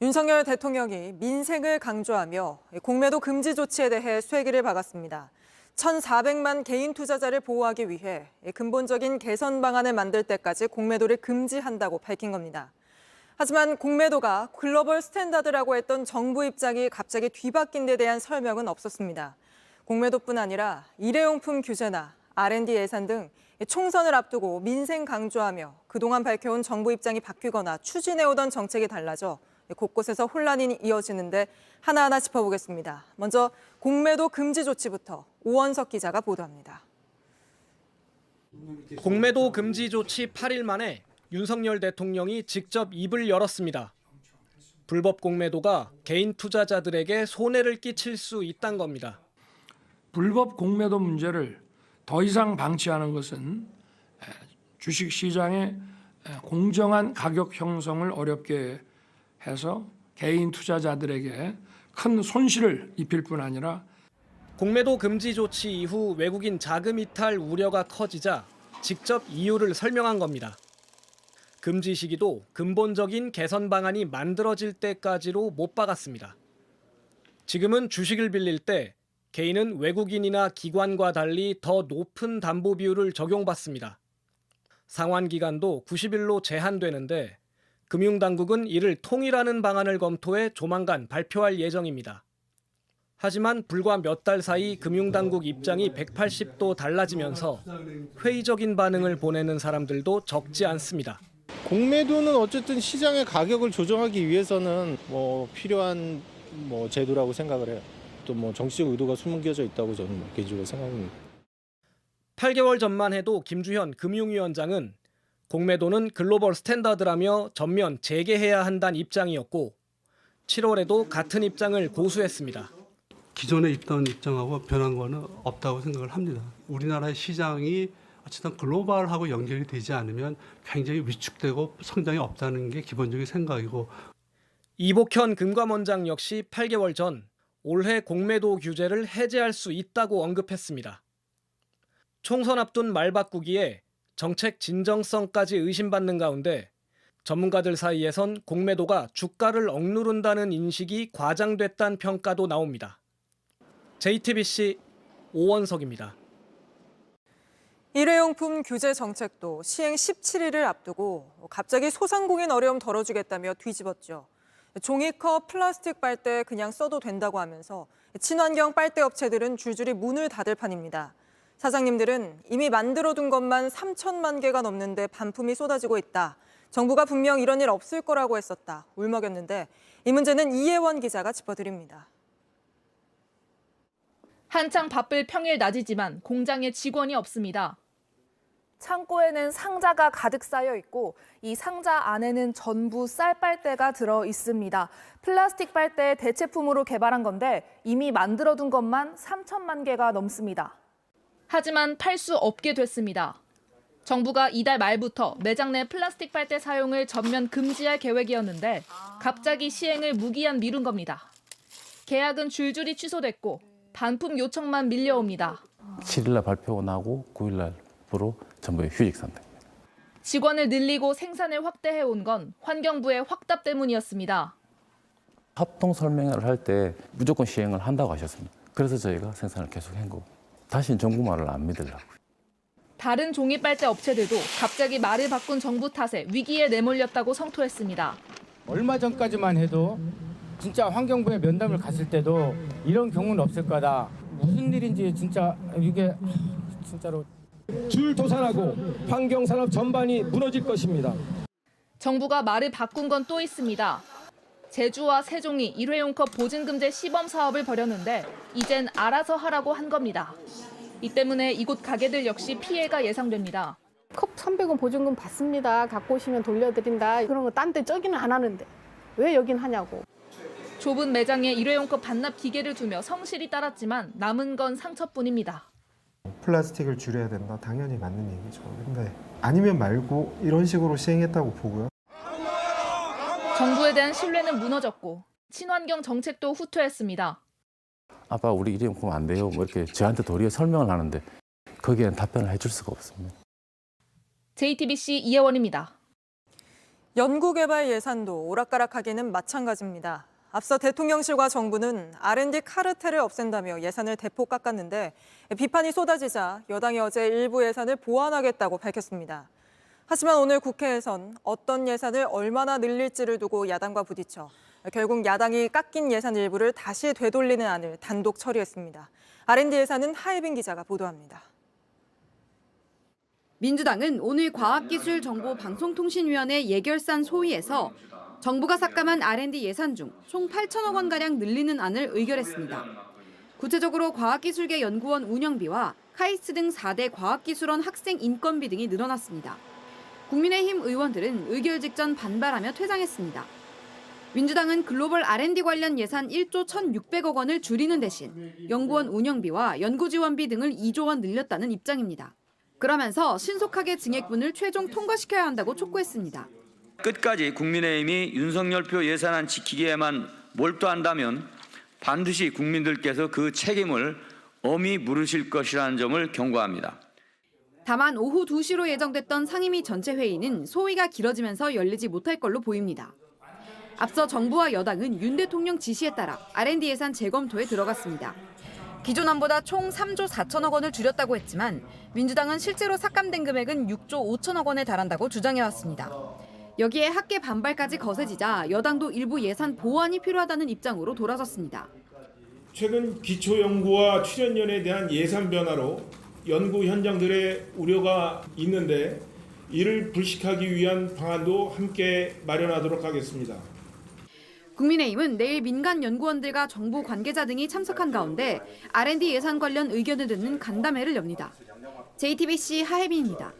윤석열 대통령이 민생을 강조하며 공매도 금지 조치에 대해 쐐기를 박았습니다. 1,400만 개인 투자자를 보호하기 위해 근본적인 개선 방안을 만들 때까지 공매도를 금지한다고 밝힌 겁니다. 하지만 공매도가 글로벌 스탠다드라고 했던 정부 입장이 갑자기 뒤바뀐 데 대한 설명은 없었습니다. 공매도뿐 아니라 일회용품 규제나 R&D 예산 등 총선을 앞두고 민생 강조하며 그동안 밝혀온 정부 입장이 바뀌거나 추진해오던 정책이 달라져 곳곳에서 혼란이 이어지는데 하나하나 짚어보겠습니다. 먼저 공매도 금지 조치부터 오원석 기자가 보도합니다. 공매도 금지 조치 8일 만에 윤석열 대통령이 직접 입을 열었습니다. 불법 공매도가 개인 투자자들에게 손해를 끼칠 수 있다는 겁니다. 불법 공매도 문제를 더 이상 방치하는 것은 주식시장의 공정한 가격 형성을 어렵게 해서 개인 투자자들에게 큰 손실을 입힐 뿐 아니라 공매도 금지 조치 이후 외국인 자금 이탈 우려가 커지자 직접 이유를 설명한 겁니다. 금지 시기도 근본적인 개선 방안이 만들어질 때까지로 못 박았습니다. 지금은 주식을 빌릴 때 개인은 외국인이나 기관과 달리 더 높은 담보 비율을 적용받습니다. 상환 기간도 90일로 제한되는데 금융당국은 이를 통일하는 방안을 검토해 조만간 발표할 예정입니다. 하지만 불과 몇 달 사이 금융당국 입장이 180도 달라지면서 회의적인 반응을 보내는 사람들도 적지 않습니다. 공매도는 어쨌든 시장의 가격을 조정하기 위해서는 필요한 제도라고 생각을 해요. 또 정치적 의도가 숨겨져 있다고 저는 개인적으로 생각합니다. 8개월 전만 해도 김주현 금융위원장은 공매도는 글로벌 스탠다드라며 전면 재개해야 한다는 입장이었고 7월에도 같은 입장을 고수했습니다. 기존에 있던 입장하고 변한 거는 없다고 생각을 합니다. 우리나라의 시장이 어쨌든 글로벌하고 연결이 되지 않으면 굉장히 위축되고 성장이 없다는 게 기본적인 생각이고. 이복현 금감원장 역시 8개월 전 올해 공매도 규제를 해제할 수 있다고 언급했습니다. 총선 앞둔 말 바꾸기에 정책 진정성까지 의심받는 가운데 전문가들 사이에선 공매도가 주가를 억누른다는 인식이 과장됐다는 평가도 나옵니다. JTBC 오원석입니다. 일회용품 규제 정책도 시행 17일을 앞두고 갑자기 소상공인 어려움 덜어주겠다며 뒤집었죠. 종이컵, 플라스틱 빨대 그냥 써도 된다고 하면서 친환경 빨대 업체들은 줄줄이 문을 닫을 판입니다. 사장님들은 이미 만들어둔 것만 3천만 개가 넘는데 반품이 쏟아지고 있다. 정부가 분명 이런 일 없을 거라고 했었다. 울먹였는데 이 문제는 이혜원 기자가 짚어드립니다. 한창 바쁠 평일 낮이지만 공장에 직원이 없습니다. 창고에는 상자가 가득 쌓여 있고 이 상자 안에는 전부 쌀빨대가 들어 있습니다. 플라스틱 빨대 대체품으로 개발한 건데 이미 만들어둔 것만 3천만 개가 넘습니다. 하지만 팔 수 없게 됐습니다. 정부가 이달 말부터 매장 내 플라스틱 빨대 사용을 전면 금지할 계획이었는데 갑자기 시행을 무기한 미룬 겁니다. 계약은 줄줄이 취소됐고 반품 요청만 밀려옵니다. 7일날 발표가 나고 9일날부로 전부 휴직 상태입니다. 직원을 늘리고 생산을 확대해온 건 환경부의 확답 때문이었습니다. 합동 설명회를 할 때 무조건 시행을 한다고 하셨습니다. 그래서 저희가 생산을 계속한 거고 다시는 정부 말을 안 믿으려고. 다른 종이 빨대 업체들도 갑자기 말을 바꾼 정부 탓에 위기에 내몰렸다고 성토했습니다. 얼마 전까지만 해도 진짜 환경부에 면담을 갔을 때도 이런 경우는 없을 거다. 무슨 일인지 진짜 이게 진짜로 줄 도산하고 환경산업 전반이 무너질 것입니다. 정부가 말을 바꾼 건 또 있습니다. 제주와 세종이 일회용컵 보증금제 시범 사업을 벌였는데 이젠 알아서 하라고 한 겁니다. 이 때문에 이곳 가게들 역시 피해가 예상됩니다. 컵 300원 보증금 받습니다. 갖고 오시면 돌려드린다. 그런 거 딴 데 저기는 안 하는데 왜 여긴 하냐고. 좁은 매장에 일회용컵 반납 기계를 두며 성실히 따랐지만 남은 건 상처뿐입니다. 플라스틱을 줄여야 된다. 당연히 맞는 얘기죠. 근데 아니면 말고 이런 식으로 시행했다고 보고요. 정부에 대한 신뢰는 무너졌고 친환경 정책도 후퇴했습니다. 아빠 우리 일회용품 안 돼요. 이렇게 저한테 도리어 설명을 하는데 거기에는 답변을 해줄 수가 없습니다. JTBC 이혜원입니다. 연구개발 예산도 오락가락하기는 마찬가지입니다. 앞서 대통령실과 정부는 R&D 카르텔을 없앤다며 예산을 대폭 깎았는데 비판이 쏟아지자 여당이 어제 일부 예산을 보완하겠다고 밝혔습니다. 하지만 오늘 국회에선 어떤 예산을 얼마나 늘릴지를 두고 야당과 부딪혀 결국 야당이 깎인 예산 일부를 다시 되돌리는 안을 단독 처리했습니다. R&D 예산은 하예빈 기자가 보도합니다. 민주당은 오늘 과학기술정보방송통신위원회 예결산 소위에서 정부가 삭감한 R&D 예산 중 총 8천억 원가량 늘리는 안을 의결했습니다. 구체적으로 과학기술계 연구원 운영비와 카이스트 등 4대 과학기술원 학생 인건비 등이 늘어났습니다. 국민의힘 의원들은 의결 직전 반발하며 퇴장했습니다. 민주당은 글로벌 R&D 관련 예산 1조 1,600억 원을 줄이는 대신 연구원 운영비와 연구지원비 등을 2조 원 늘렸다는 입장입니다. 그러면서 신속하게 증액분을 최종 통과시켜야 한다고 촉구했습니다. 끝까지 국민의힘이 윤석열표 예산안 지키기에만 몰두한다면 반드시 국민들께서 그 책임을 엄히 물으실 것이라는 점을 경고합니다. 다만 오후 2시로 예정됐던 상임위 전체 회의는 소위가 길어지면서 열리지 못할 걸로 보입니다. 앞서 정부와 여당은 윤 대통령 지시에 따라 R&D 예산 재검토에 들어갔습니다. 기존 안보다 총 3조 4천억 원을 줄였다고 했지만 민주당은 실제로 삭감된 금액은 6조 5천억 원에 달한다고 주장해왔습니다. 여기에 학계 반발까지 거세지자 여당도 일부 예산 보완이 필요하다는 입장으로 돌아섰습니다. 최근 기초연구와 출연연에 대한 예산 변화로 연구 현장들의 우려가 있는데 이를 불식하기 위한 방안도 함께 마련하도록 하겠습니다. 국민의힘은 내일 민간 연구원들과 정부 관계자 등이 참석한 가운데 R&D 예산 관련 의견을 듣는 간담회를 엽니다. JTBC 하혜빈입니다.